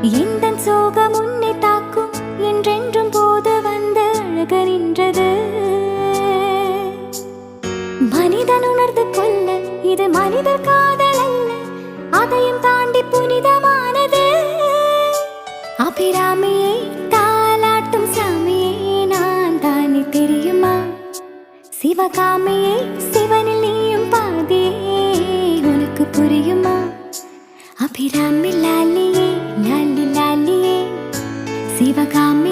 எந்தன் சோகம் உன்னை தாக்கும் என்றென்றும் போது வந்து அழக நின்றது. மனிதன் உணர்ந்து கொள்ள இது மனிதர் காதல் அல்ல, அதையும் தாண்டி புனிதமானது. அபிராமியை தாலாட்டும் சாமியே நான் தானே தெரியுமா? சிவகாமியை சிவனில் நீயும் பாதியே உனக்கு புரியுமா? அபிராமி லாலியே லாலி லாலியே சிவகாமி